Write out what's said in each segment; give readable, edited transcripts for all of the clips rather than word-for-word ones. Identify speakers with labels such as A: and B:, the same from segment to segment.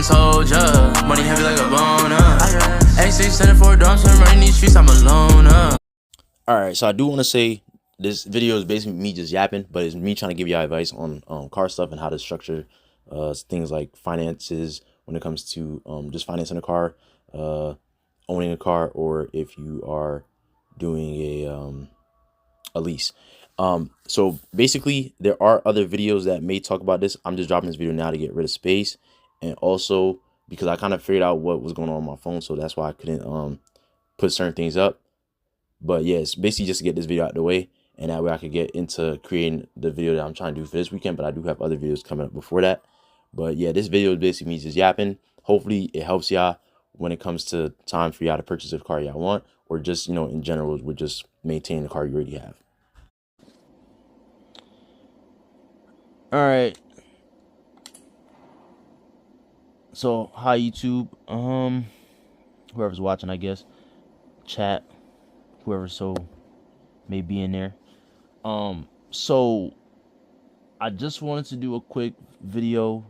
A: told ya. Money heavy like a boner. A6 standing for dumps and running these streets, I'm alone.
B: Alright, so I do want to say this video is basically me just yapping, but it's me trying to give you advice on car stuff and how to structure things like finances when it comes to just financing a car, owning a car, or if you are doing a lease. So basically there are other videos that may talk about this. I'm just dropping this video now to get rid of space, and also because I kind of figured out what was going on my phone, so that's why I couldn't put certain things up. But yeah, it's basically just to get this video out of the way, and that way I could get into creating the video that I'm trying to do for this weekend. But I do have other videos coming up before that. But yeah, this video is basically me just yapping. Hopefully it helps y'all when it comes to time for y'all to purchase a car y'all want, or just, you know, in general, with just maintain the car you already have. All right. So hi YouTube, whoever's watching, I guess, chat, whoever so may be in there. So I just wanted to do a quick video,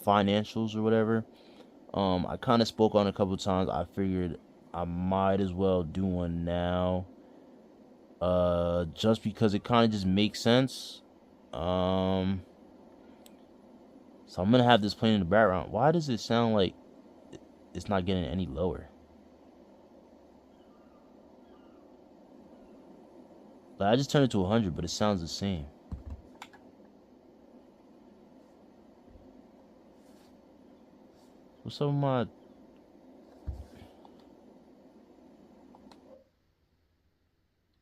B: financials or whatever. I kind of spoke on it a couple times. I figured I might as well do one now, just because it kind of just makes sense. So I'm gonna have this playing in the background. Why does it sound like it's not getting any lower? Like, I just turned it to 100, but it sounds the same. What's up with my...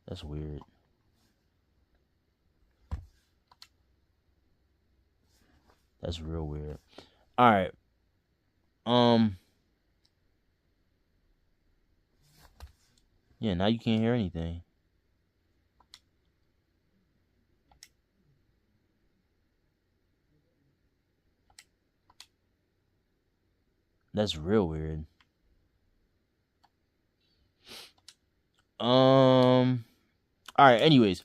B: That's weird. That's real weird. All right. Yeah, now you can't hear anything. That's real weird. All right, anyways.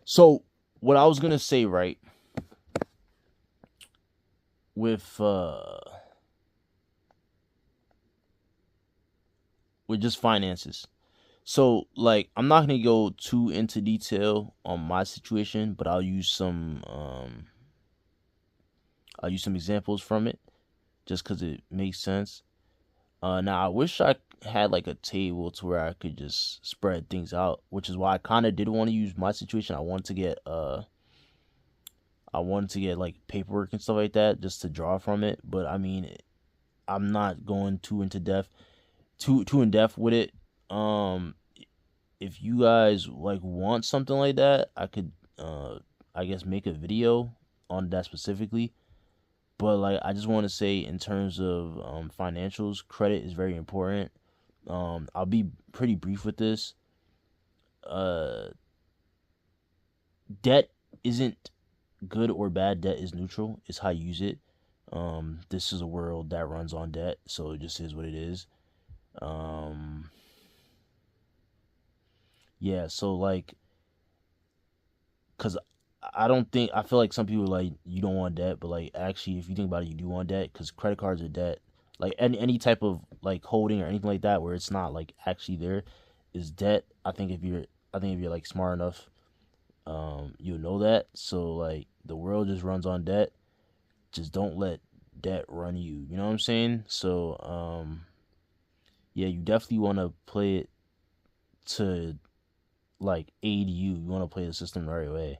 B: So, what I was going to say, right, with just finances. So, like, I'm not going to go too into detail on my situation, but I'll use some examples from it just cuz it makes sense. Now I wish I had like a table to where I could just spread things out, which is why I kind of did want to use my situation. I wanted to get like paperwork and stuff like that just to draw from it, but I mean, I'm not going too in depth with it. If you guys like want something like that, I could I guess make a video on that specifically. But like, I just want to say, in terms of financials, credit is very important. I'll be pretty brief with this. Debt isn't good or bad. Debt is neutral. It's how you use it. This is a world that runs on debt, so it just is what it is. Yeah, so like, cause I feel like some people are like, you don't want debt, but like, actually, if you think about it, you do want debt, cause credit cards are debt. Like, any type of like holding or anything like that where it's not like actually there is debt. I think if you're like smart enough, you'll know that. So like, the world just runs on debt. Just don't let debt run you. You know what I'm saying? So yeah, you definitely want to play it to like aid you. You want to play the system the right way.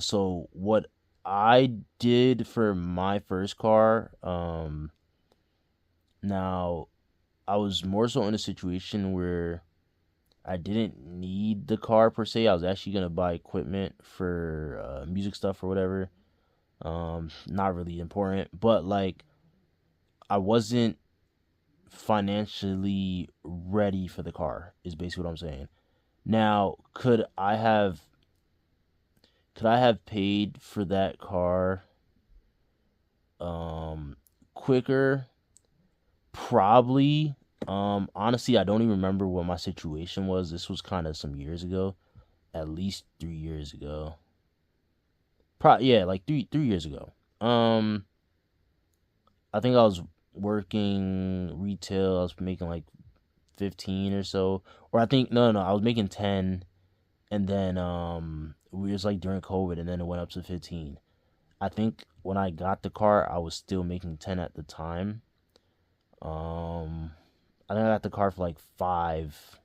B: So what I did for my first car, now I was more so in a situation where I didn't need the car per se. I was actually gonna buy equipment for music stuff or whatever. Not really important, but like, I wasn't financially ready for the car, is basically what I'm saying. Now, could I have paid for that car quicker? Probably. Honestly, I don't even remember what my situation was. This was kind of some years ago, at least 3 years ago. Yeah, like three years ago. I think I was
C: working retail, I was making like 15 or so. Or I think no, I was making 10, and then we was like during COVID, and then it went up to 15. I think when I got the car, I was still making 10 at the time. Um, I think I got the car for like 5.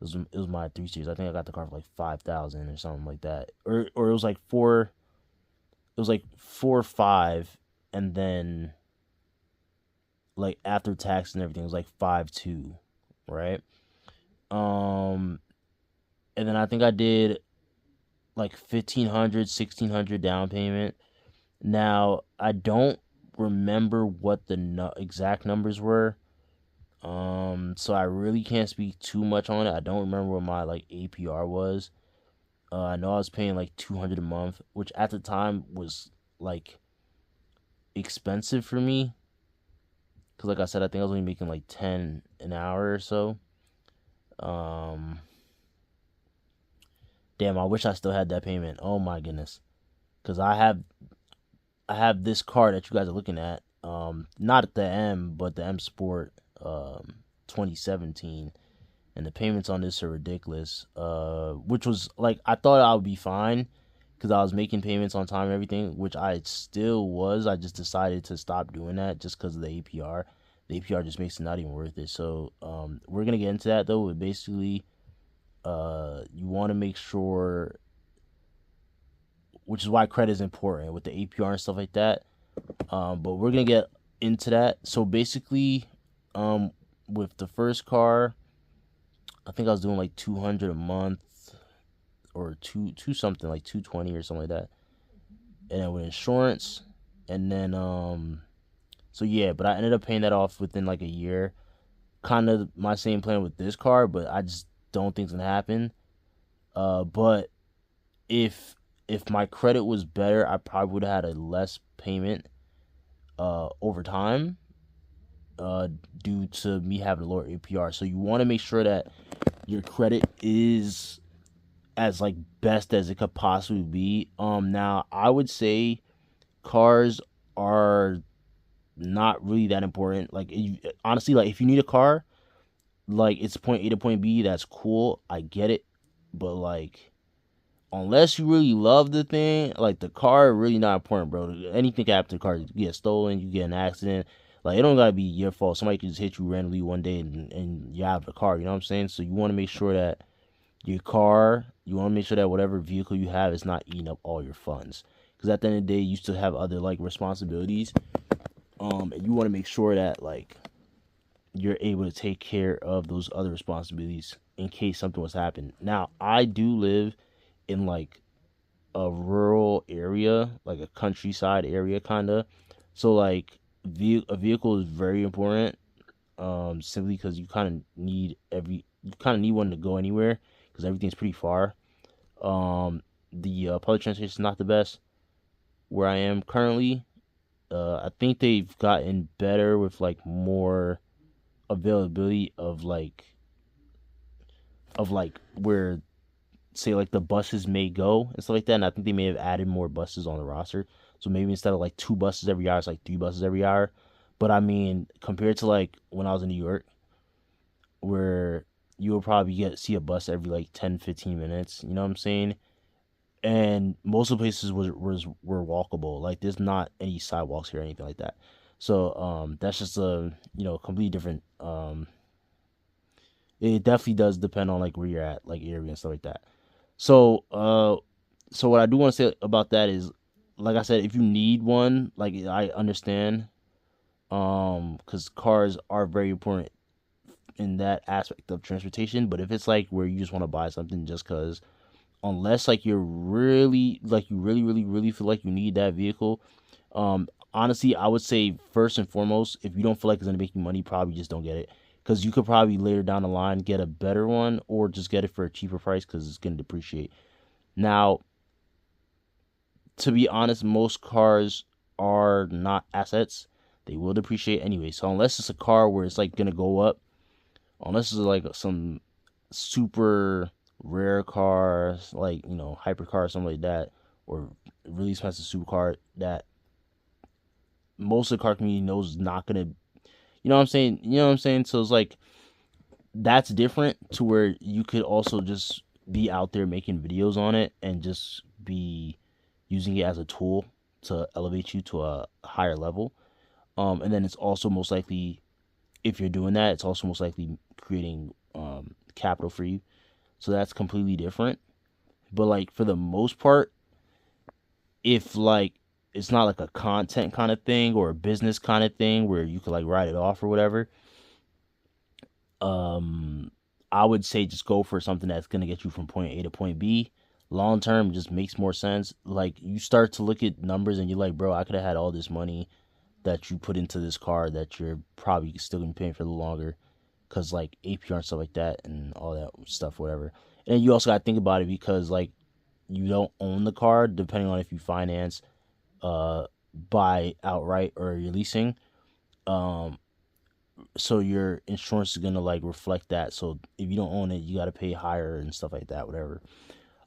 C: It was my 3 Series. I think I got the car for like 5,000 or something like that, or it was like 4. It was like 4 or 5, and then like after tax and everything, it was like 5.2, right? Um, and then I think I did like 1,500, 1,600 down payment. Now I don't remember what the exact numbers were. So I really can't speak too much on it. I don't remember what my like APR was. I know I was paying like 200 a month, which at the time was like expensive for me. Cause like I said, I think I was only making like 10 an hour or so. Um, Damn, I wish I still had that payment. Oh my goodness. Cause I have this car that you guys are looking at. Not the M, but the M Sport 2017, and the payments on this are ridiculous. Which was like I thought I would be fine because I was making payments on time and everything, which I still was. I just decided to stop doing that just because of the APR. The APR just makes it not even worth it. So we're gonna get into that though. But basically, you want to make sure, which is why credit is important with the APR and stuff like that. But we're gonna get into that. So basically, um, with the first car, I think I was doing like 200 a month or two something like 220 or something like that, and then with insurance, and then so yeah. But I ended up paying that off within like a year. Kind of my same plan with this car, but I just don't think it's gonna happen. But if my credit was better, I probably would have had a less payment over time uh due to me having a lower APR. So you want to make sure that your credit is as like best as it could possibly be. Now I would say cars are not really that important. Like honestly, like if you need a car, like it's point A to point B, that's cool. I get it, but like unless you really love the thing, like the car, really not important, bro. Anything can happen to the car. You get stolen, you get an accident. Like it don't gotta be your fault. Somebody can just hit you randomly one day and you have the car. You know what I'm saying? So you want to make sure that your car, you want to make sure that whatever vehicle you have is not eating up all your funds. Because at the end of the day, you still have other like responsibilities. And you want to make sure that like you're able to take care of those other responsibilities in case something was to happen. Now, I do live in like a rural area, like a countryside area, kind of. So like a vehicle is very important. Simply because you kind of need one to go anywhere because everything's pretty far. The public transportation is not the best where I am currently. I think they've gotten better with like more availability of like where say like the buses may go and stuff like that. And I think they may have added more buses on the roster. So maybe instead of like 2 buses every hour, it's like 3 buses every hour. But I mean, compared to like when I was in New York, where you will probably see a bus every like 10, 15 minutes, you know what I'm saying? And most of the places were walkable. Like there's not any sidewalks here or anything like that. So that's just a completely different it definitely does depend on like where you're at, like area and stuff like that. So so what I do want to say about that is, like I said, if you need one, like I understand, because cars are very important in that aspect of transportation. But if it's like where you just want to buy something just cause, unless like you're really like you really really really feel like you need that vehicle, honestly, I would say first and foremost, if you don't feel like it's gonna make you money, probably just don't get it. Because you could probably later down the line get a better one or just get it for a cheaper price because it's going to depreciate. Now, to be honest, most cars are not assets. They will depreciate anyway. So unless it's a car where it's like going to go up, unless it's like some super rare cars, like, hypercar or something like that, or really expensive supercar that most of the car community knows not gonna, you know what I'm saying? You know what I'm saying? So it's like that's different to where you could also just be out there making videos on it and just be using it as a tool to elevate you to a higher level. And then it's also most likely, if you're doing that, it's also most likely creating capital for you. So that's completely different. But like for the most part, if like it's not like a content kind of thing or a business kind of thing where you could like write it off or whatever, I would say just go for something that's gonna get you from point A to point B. Long term just makes more sense. Like you start to look at numbers and you're like, bro, I could have had all this money that you put into this car that you're probably still gonna be paying for a little longer, cause like APR and stuff like that and all that stuff, whatever. And then you also gotta think about it because like you don't own the car, depending on if you finance, buy outright or you're leasing. Um, so your insurance is gonna like reflect that. So if you don't own it, you gotta pay higher and stuff like that, whatever.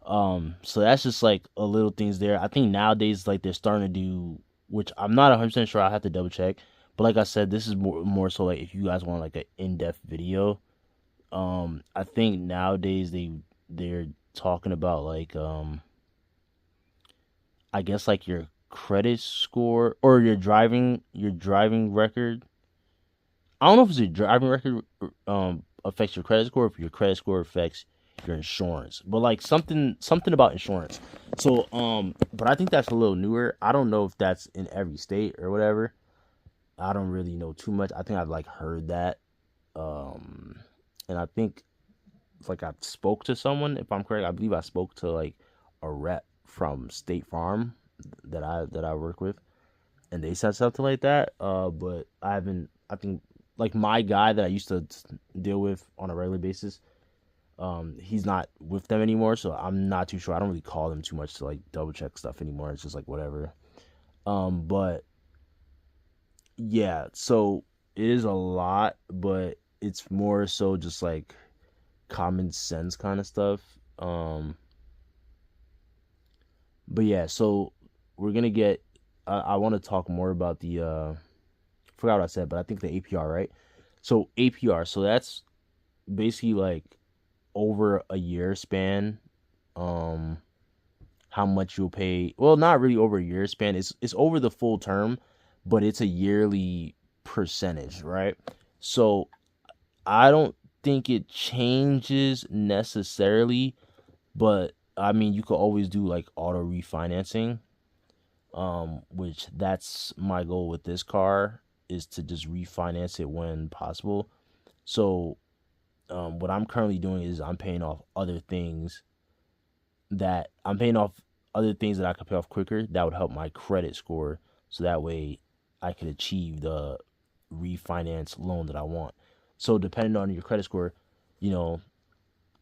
C: So that's just like a little things there. I think nowadays like they're starting to do, which I'm not 100% sure. I have to double check. But like I said, this is more so like if you guys want like an in-depth video. I think nowadays they're talking about like I guess like your credit score or your driving record. I don't know if it's your driving record affects your credit score, or if your credit score affects your insurance. But like something about insurance. So but I think that's a little newer. I don't know if that's in every state or whatever. I don't really know too much. I think I've like heard that. And I think it's like I spoke to someone, if I'm correct. I believe I spoke to like a rep from State Farm that I work with, and they said something like that. But I haven't. I think like my guy that I used to deal with on a regular basis, he's not with them anymore, so I'm not too sure. I don't really call them too much to like double check stuff anymore. It's just like whatever. But yeah, so it is a lot, but it's more so just like common sense kind of stuff. But yeah, so we're gonna get. I want to talk more about the. Forgot what I said, but I think the APR, right? So APR, so that's basically like over a year span. How much you'll pay? Well, not really over a year span. It's over the full term, but it's a yearly percentage, right? So I don't think it changes necessarily, but I mean you could always do like auto refinancing, which that's my goal with this car is to just refinance it when possible. So what I'm currently doing is I'm paying off other things that I could pay off quicker that would help my credit score, so that way I could achieve the refinance loan that I want. So depending on your credit score, you know,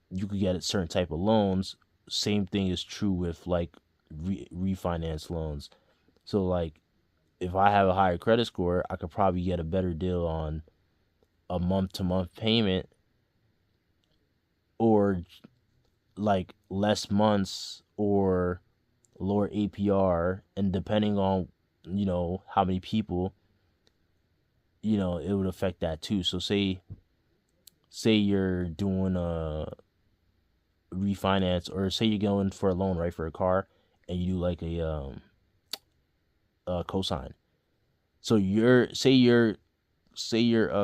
C: you could get a certain type of loans. Same thing is true with like refinance loans. So like if I have a higher credit score, I could probably get a better deal on a month to month payment, or like less months or lower APR, and depending on how many people, it would affect that too. So say you're doing a refinance, or say you're going for a loan, right, for a car, and you do like a cosign. So say your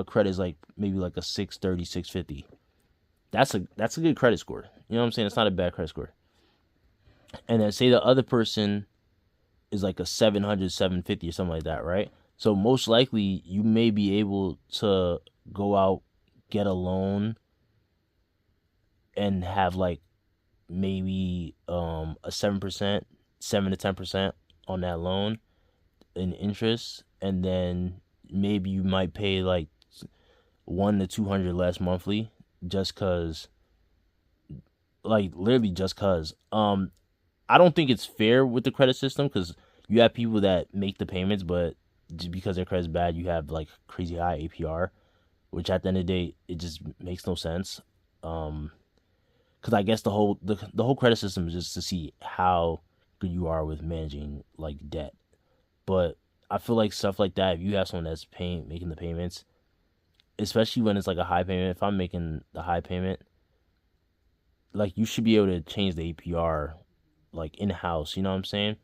C: credit is like maybe like a 630, 650. That's a good credit score. You know what I'm saying? It's not a bad credit score. And then say the other person is like a 700, 750 or something like that, right? So most likely you may be able to go out, get a loan, and have like maybe a 7%, 7 to 10% on that loan in interest, and then maybe you might pay like 100 to 200 less monthly, just cause, like literally just cause. I don't think it's fair with the credit system, because you have people that make the payments, but just because their credit's bad, you have like crazy high APR, which at the end of the day, it just makes no sense. Because I guess the whole credit system is just to see how good you are with managing like debt. But I feel like stuff like that, if you have someone that's making the payments, especially when it's like a high payment, if I'm making the high payment, like you should be able to change the APR like in house, you know what I'm saying?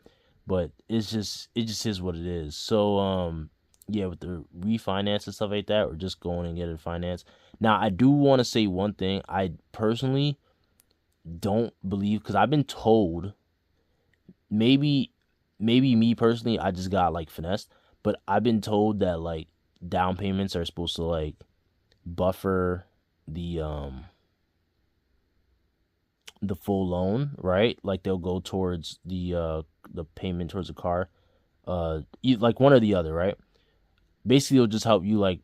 C: But it just is what it is. So yeah, with the refinance and stuff like that, or just going and getting finance. Now I do want to say one thing. I personally don't believe, because I've been told, maybe me personally, I just got like finessed, but I've been told that like down payments are supposed to like buffer the full loan, right? Like they'll go towards the payment towards the car, like one or the other, right? Basically, it'll just help you like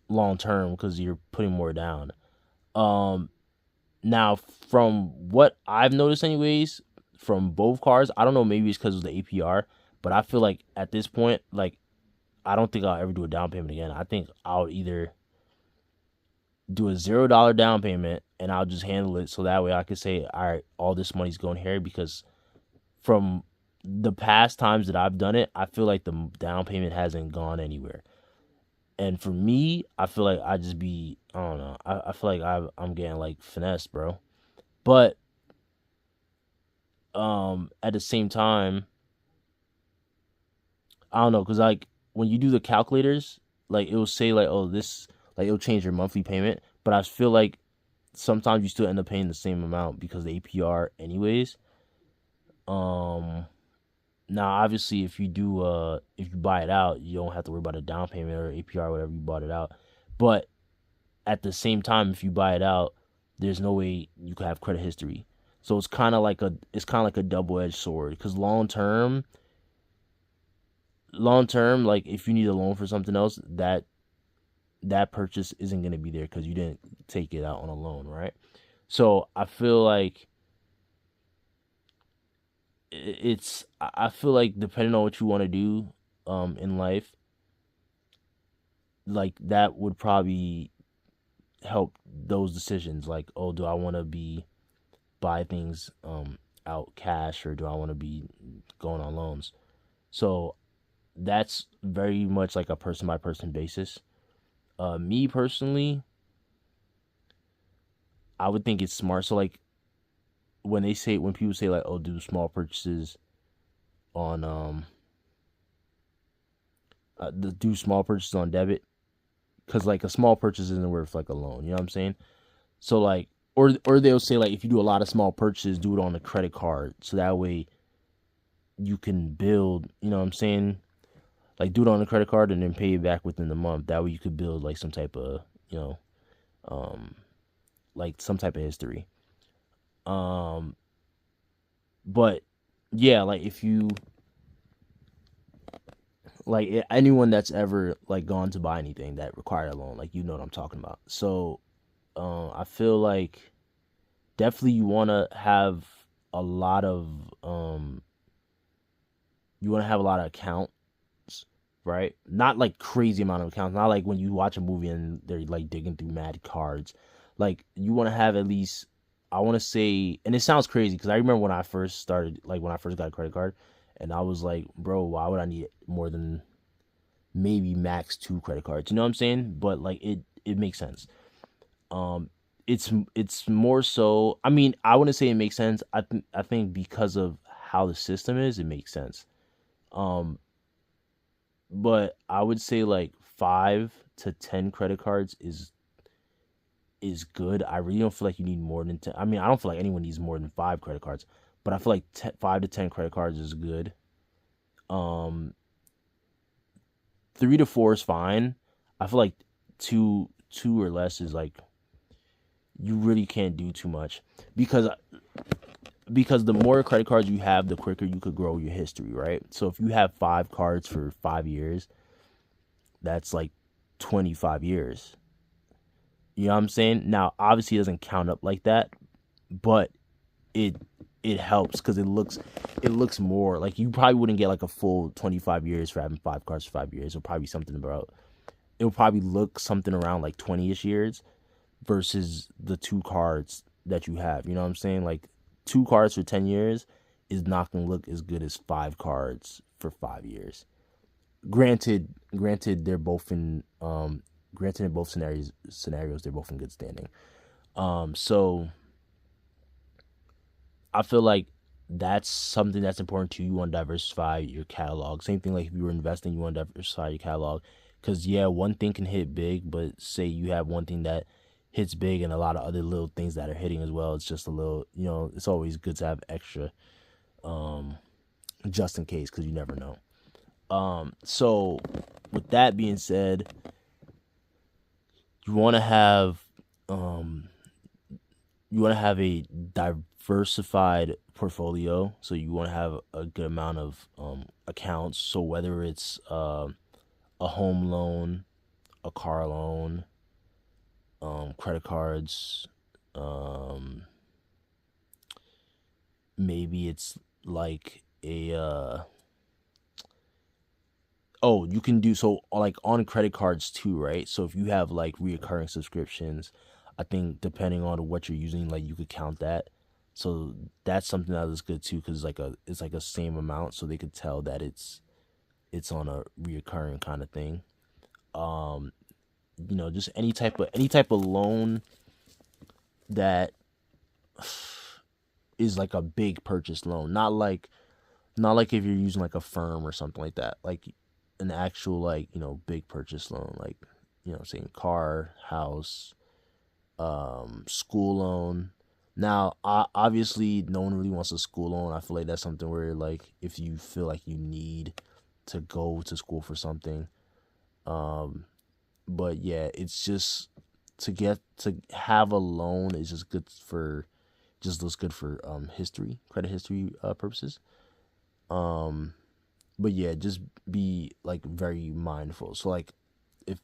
C: long term because you're putting more down. Um, Now from what I've noticed, anyways, from both cars, I don't know, maybe it's because of the APR, but I feel like at this point, like I don't think I'll ever do a down payment again. I think I'll either do a $0 down payment and I'll just handle it so that way I can say, all right, all this money's going here, because from the past times that I've done it, I feel like the down payment hasn't gone anywhere. And for me, I feel like I just be, I don't know, I feel like I'm getting like finesse, bro. But at the same time, I don't know, because like when you do the calculators, like it will say like, oh, this, like it'll change your monthly payment, but I feel like sometimes you still end up paying the same amount because of the APR anyways. Now obviously if you buy it out, you don't have to worry about a down payment or APR, whatever you bought it out. But at the same time, if you buy it out, there's no way you could have credit history. So it's kind of like a double-edged sword, because long term, like if you need a loan for something else, that purchase isn't going to be there because you didn't take it out on a loan, right? So I feel like I feel like depending on what you want to do in life, like that would probably help those decisions. Like, oh, do I want to buy things out cash, or do I want to be going on loans? So that's very much like a person by person basis. Me personally, I would think it's smart. So like when people say like, oh, do small purchases on do small purchases on debit, because like a small purchase isn't worth like a loan, you know what I'm saying? So like, or they'll say like, if you do a lot of small purchases, do it on a credit card, so that way you can build, you know what I'm saying? Like do it on a credit card and then pay it back within the month. That way you could build like some type of, you know, like some type of history. But yeah, like if you, like anyone that's ever like gone to buy anything that required a loan, like you know what I'm talking about. So I feel like definitely you want to have a lot of accounts, right? Not like crazy amount of accounts, not like when you watch a movie and they're like digging through mad cards. Like you want to have at least, I want to say, and it sounds crazy because I remember when I first got a credit card, and I was like, bro, why would I need more than maybe max 2 credit cards? You know what I'm saying? But like it makes sense. It's more so, I mean, I wouldn't say it makes sense. I think because of how the system is, it makes sense. But I would say like 5 to 10 credit cards is good. I really don't feel like you need more than 10. I mean, I don't feel like anyone needs more than 5 credit cards, but I feel like 5 to 10 credit cards is good. 3 to 4 is fine. I feel like two or less is like, you really can't do too much, because the more credit cards you have, the quicker you could grow your history, right? So if you have 5 cards for 5 years, that's like 25 years. You know what I'm saying? Now, obviously, it doesn't count up like that, but it helps because it looks more like you probably wouldn't get like a full 25 years for having 5 cards for 5 years. It'll probably look something around like 20-ish years versus the 2 cards that you have. You know what I'm saying? Like 2 cards for 10 years is not going to look as good as 5 cards for 5 years. granted they're both in granted in both scenarios they're both in good standing. So I feel like that's something that's important to you. You want to diversify your catalog. Same thing like if you were investing, you want to diversify your catalog. Because, yeah, one thing can hit big, but say you have one thing that hits big and a lot of other little things that are hitting as well. It's just a little, it's always good to have extra just in case, because you never know. So with that being said, you want to have a diversified portfolio. So you want to have a good amount of accounts. So whether it's a home loan, a car loan, credit cards, maybe it's like a you can do so like on credit cards too, right? So if you have like reoccurring subscriptions, I think depending on what you're using, like you could count that. So that's something that is good too, because it's like a same amount, so they could tell that it's on a reoccurring kind of thing. Just any type of loan that is like a big purchase loan, not like if you're using like a firm or something like that, like an actual like big purchase loan, like saying car, house, school loan. Now, obviously, no one really wants a school loan. I feel like that's something where like if you feel like you need to go to school for something, but yeah, it's just to have a loan is just good for looks good for credit history purposes. But yeah, just be like very mindful. So like if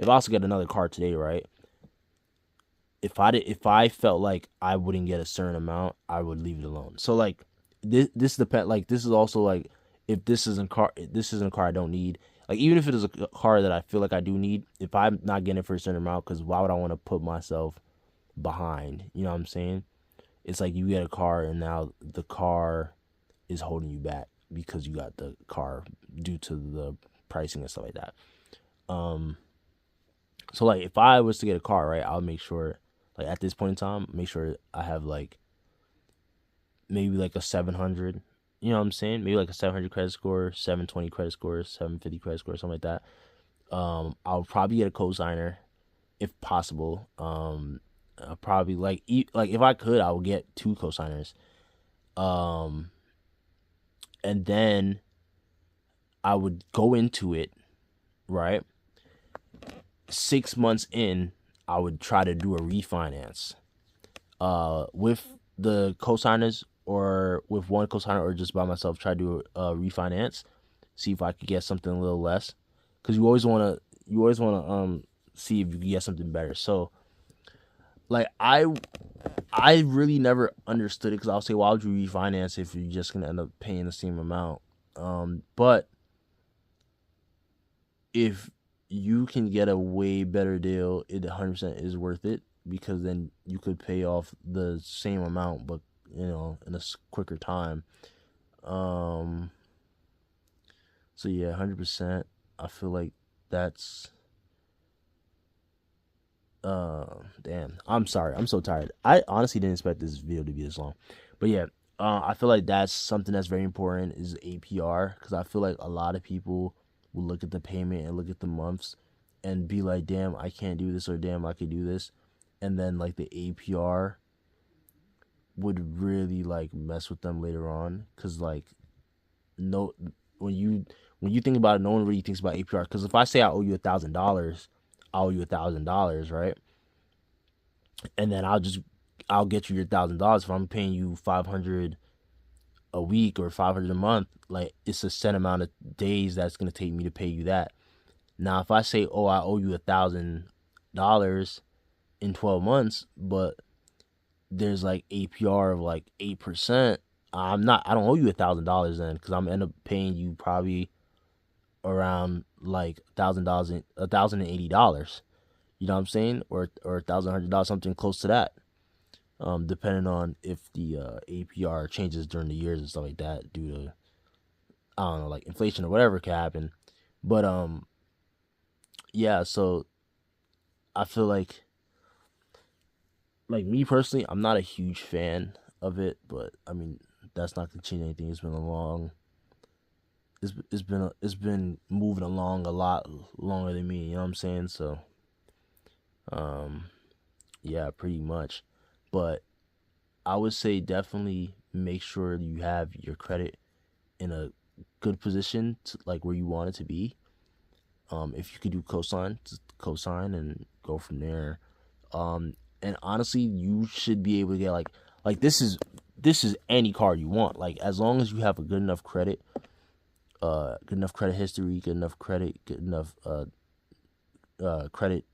C: I also get another car today, right? If I felt like I wouldn't get a certain amount, I would leave it alone. So like this depend like this is also like if this isn't a car I don't need. Like even if it is a car that I feel like I do need, if I'm not getting it for a certain amount, because why would I want to put myself behind? You know what I'm saying? It's like you get a car and now the car is holding you back because you got the car due to the pricing and stuff like that. So like if I was to get a car, right, I'll make sure like at this point in time, make sure I have like maybe like a 700, you know what I'm saying? Maybe like a 700 credit score, 720 credit score, 750 credit score, something like that. I'll probably get a cosigner if possible. I'll probably like if I could, I would get 2 cosigners. And then I would go into it, right? 6 months in, I would try to do a refinance with the cosigners or with one cosigner or just by myself. Try to do a refinance, see if I could get something a little less, because you always want to see if you can get something better. So like I really never understood it, because I'll say, why would you refinance if you're just gonna end up paying the same amount? But if you can get a way better deal, it 100% is worth it, because then you could pay off the same amount, but in a quicker time. So yeah, 100%. I feel like that's. Damn. I'm sorry. I'm so tired. I honestly didn't expect this video to be this long, but yeah. I feel like that's something that's very important is APR, because I feel like a lot of people will look at the payment and look at the months and be like, damn, I can't do this, or damn, I could do this. And then like the APR would really like mess with them later on, because like no, when you think about it, no one really thinks about APR. Because if I say I owe you $1,000, I owe you $1,000, right? And then I'll get you your $1,000. If I'm paying you $500 a week or $500 a month, like it's a set amount of days that's gonna take me to pay you that. Now, if I say, oh, I owe you $1,000 in 12 months, but there's like APR of like 8%, I don't owe you $1,000 then, because I'm gonna end up paying you probably around like $1,080. You know what I'm saying? Or $1,100, something close to that. Depending on if the APR changes during the years and stuff like that due to, I don't know, like inflation or whatever can happen. But yeah, so I feel like me personally, I'm not a huge fan of it, but I mean that's not gonna change anything. It's been a long it's been moving along a lot longer than me, you know what I'm saying? So um yeah, pretty much. But I would say definitely make sure you have your credit in a good position to, like where you want it to be. If you could do cosign, just cosign and go from there. And honestly, you should be able to get like this is any car you want. Like as long as you have a good enough credit history, good enough credit, good enough credit.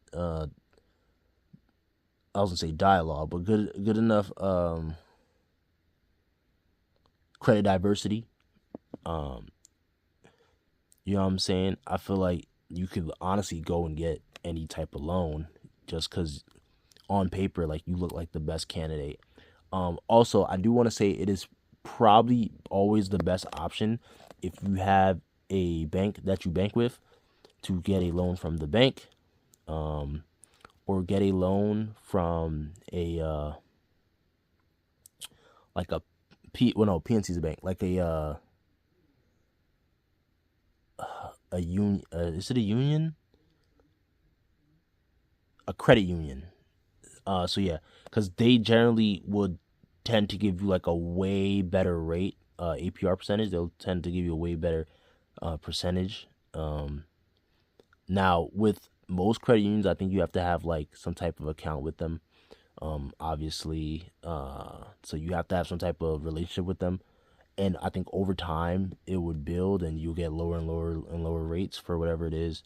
C: I was gonna say dialogue, but good enough credit diversity. Um, you know what I'm saying? I feel like you could honestly go and get any type of loan just because on paper, like you look like the best candidate. Also, I do want to say it is probably always the best option if you have a bank that you bank with to get a loan from the bank, or get a loan from a like a well no PNC is a bank like a union, is it a union, a credit union. So yeah, because they generally would tend to give you like a way better rate, APR percentage. They'll tend to give you a way better percentage. Now with most credit unions, I think you have to have like some type of account with them. Obviously, so you have to have some type of relationship with them, and I think over time it would build, and you'll get lower and lower and lower rates for whatever it is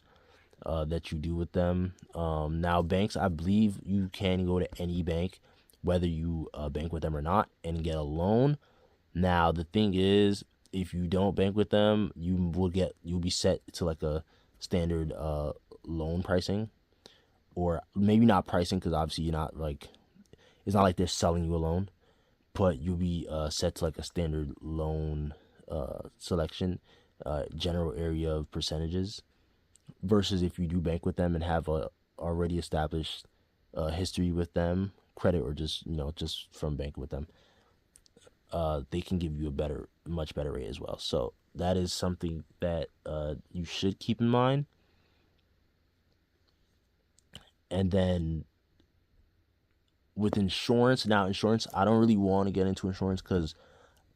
C: that you do with them. Now banks, I believe you can go to any bank, whether you bank with them or not, and get a loan. Now the thing is, if you don't bank with them, you'll be set to like a standard loan pricing, or maybe not pricing because obviously you're not like, it's not like they're selling you a loan, but you'll be set to like a standard loan selection, general area of percentages, versus if you do bank with them and have a already established history with them, credit, or just just from banking with them, they can give you a much better rate as well. So that is something that you should keep in mind. And then with insurance, I don't really want to get into insurance because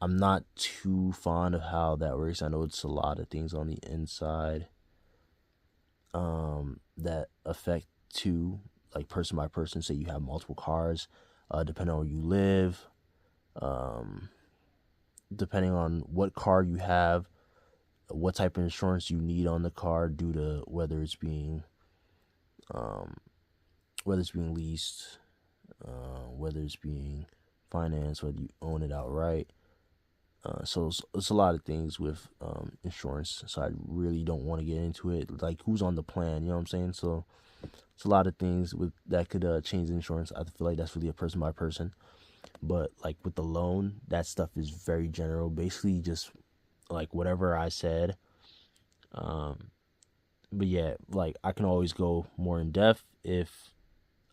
C: I'm not too fond of how that works. I know it's a lot of things on the inside that affect too, like person by person. Say you have multiple cars, depending on where you live, depending on what car you have, what type of insurance you need on the car, due to whether it's being leased, whether it's being financed, whether you own it outright. So it's a lot of things with insurance. So I really don't want to get into it. Like who's on the plan, you know what I'm saying? So it's a lot of things with that could change the insurance. I feel like that's really a person by person. But like with the loan, that stuff is very general. Basically, just like whatever I said. But yeah, like I can always go more in depth if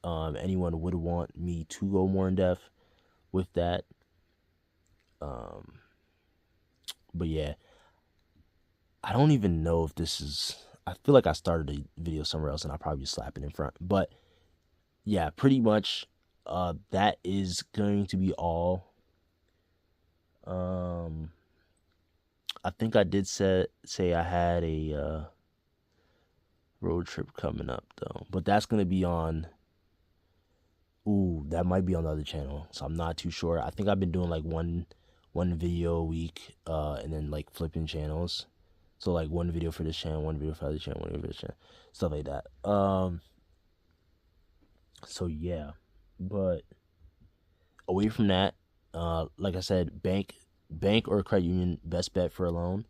C: anyone would want me to go more in depth with that. But yeah, I don't even know if this is. I feel like I started a video somewhere else and I probably just slap it in front. But yeah, pretty much, that is going to be all. I think I did say I had a road trip coming up though, but that's gonna be on. Ooh, that might be on the other channel, so I'm not too sure. I think I've been doing like one video a week, and then like flipping channels. So like one video for this channel, one video for the other channel, one video for this channel, stuff like that. So yeah, but away from that, like I said, bank or credit union, best bet for a loan.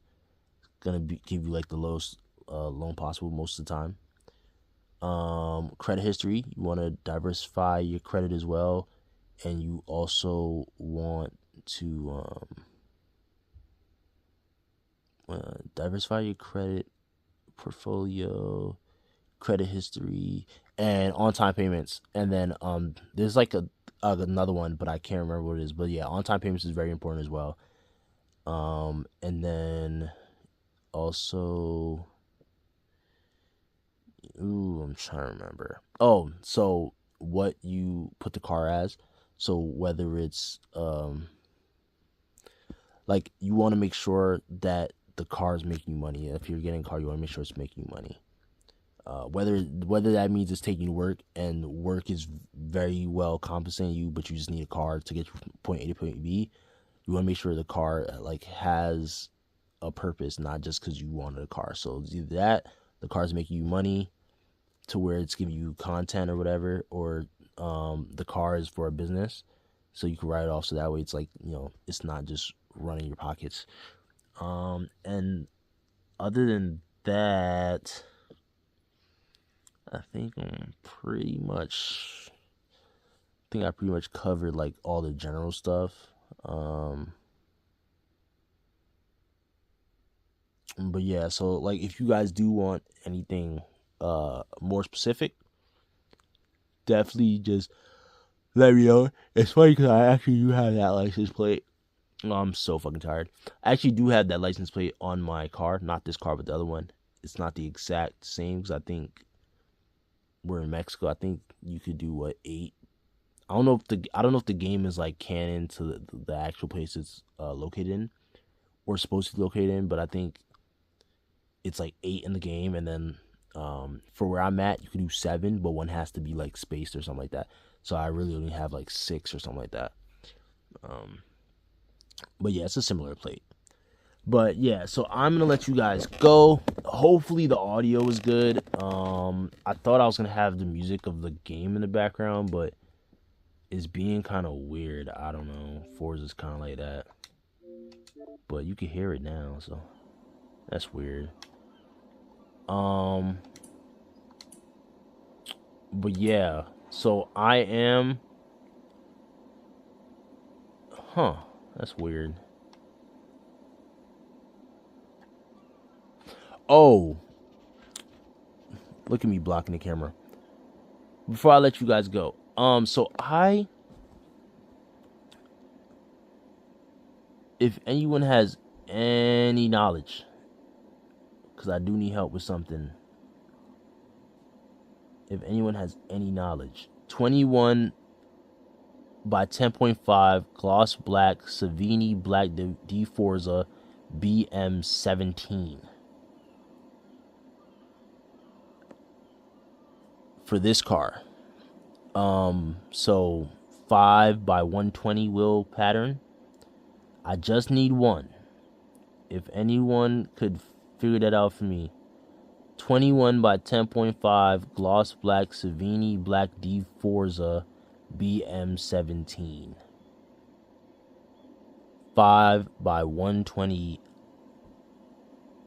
C: Give you like the lowest loan possible most of the time. Credit history, you want to diversify your credit as well, and you also want to diversify your credit portfolio, credit history, and on-time payments. And then there's like another one, but I can't remember what it is. But yeah, on-time payments is very important as well. And then also, I'm trying to remember. Oh, so what you put the car as. So whether it's like you want to make sure that the car is making you money. If you're getting a car, you want to make sure it's making you money. Whether that means it's taking work and work is very well compensating you, but you just need a car to get from point A to point B. You want to make sure the car like has a purpose, not just because you wanted a car. So it's either that the car's making you money to where it's giving you content or whatever, or the car is for a business, so you can write it off. So that way, it's like, you know, it's not just running your pockets. And other than that, I think I pretty much covered like all the general stuff. But yeah, so like if you guys do want anything more specific, definitely just let me know. It's funny because I actually do have that license plate. Oh, I'm so fucking tired. I actually do have that license plate on my car, not this car, but the other one. It's not the exact same because I think we're in Mexico. I think you could do what, 8. I don't know if the game is like canon to the actual place it's located in or supposed to be located in, but I think it's like 8 in the game, and then for where I'm at, you can do 7, but one has to be like spaced or something like that. So I really only have like 6 or something like that. But yeah, it's a similar plate. But yeah, so I'm gonna let you guys go. Hopefully the audio is good. I thought I was gonna have the music of the game in the background, but it's being kind of weird. I don't know. Forza's kind of like that, but you can hear it now, so that's weird. But yeah, so I am. That's weird. Oh, look at me blocking the camera. Before I let you guys go, so if anyone has any knowledge, because I do need help with something. If anyone has any knowledge, 21 by 10.5 gloss black Savini black D Forza BM17 for this car. So 5 by 120 wheel pattern. I just need one. If anyone could figure that out for me. 21 by 10.5 gloss black Savini black D Forza BM17. 5 by 120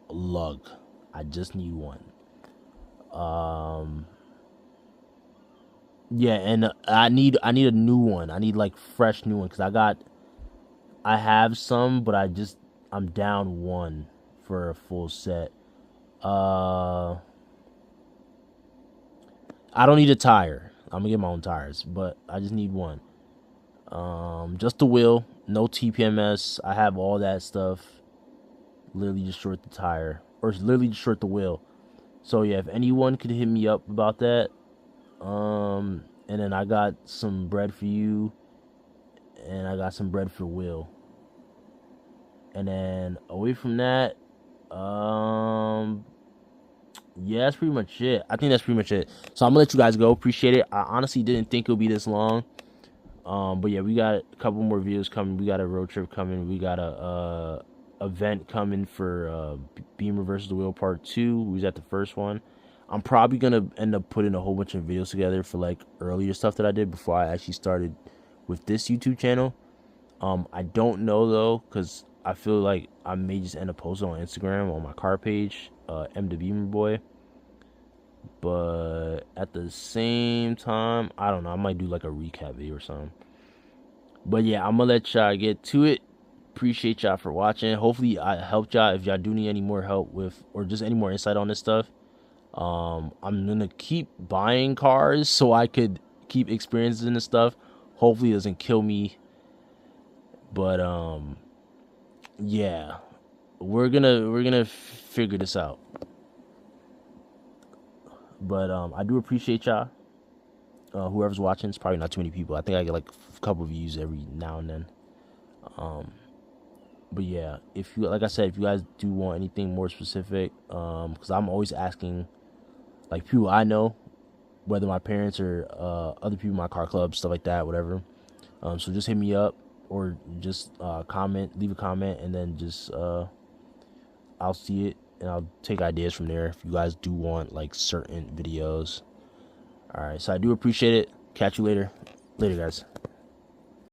C: lug. I just need one. Yeah, and I need a new one. I need like fresh new one because I have some, but I'm down one for a full set. I don't need a tire. I'm gonna get my own tires, but I just need one. Just the wheel, no TPMS. I have all that stuff. Literally just short the tire, or literally just short the wheel. So yeah, if anyone could hit me up about that, and then I got some bread for you, and I got some bread for Will. And then away from that, yeah, that's pretty much it. I think that's pretty much it. So I'm gonna let you guys go. Appreciate it. I honestly didn't think it would be this long. But yeah, we got a couple more videos coming. We got a road trip coming. We got a event coming for Beamer versus the Wheel Part 2. We was at the first one. I'm probably gonna end up putting a whole bunch of videos together for like earlier stuff that I did before I actually started with this YouTube channel. I don't know though, because I feel like I may just end up posting on Instagram on my car page, M the Beamer Boy. But at the same time, I don't know. I might do like a recap video or something. But yeah, I'm gonna let y'all get to it. appreciate y'all for watching. Hopefully I helped y'all. If y'all do need any more help with, or just any more insight on this stuff, I'm gonna keep buying cars so I could keep experiencing this stuff. Hopefully it doesn't kill me. But yeah, we're gonna figure this out. But I do appreciate y'all. Whoever's watching, it's probably not too many people. I think I get like a couple views every now and then. But yeah, if you, like I said, if you guys do want anything more specific, because I'm always asking, like, people I know, whether my parents or other people in my car club, stuff like that, whatever. So just hit me up, or just comment, leave a comment, and then just I'll see it and I'll take ideas from there if you guys do want like certain videos. All right, so I do appreciate it. Catch you later. Later, guys.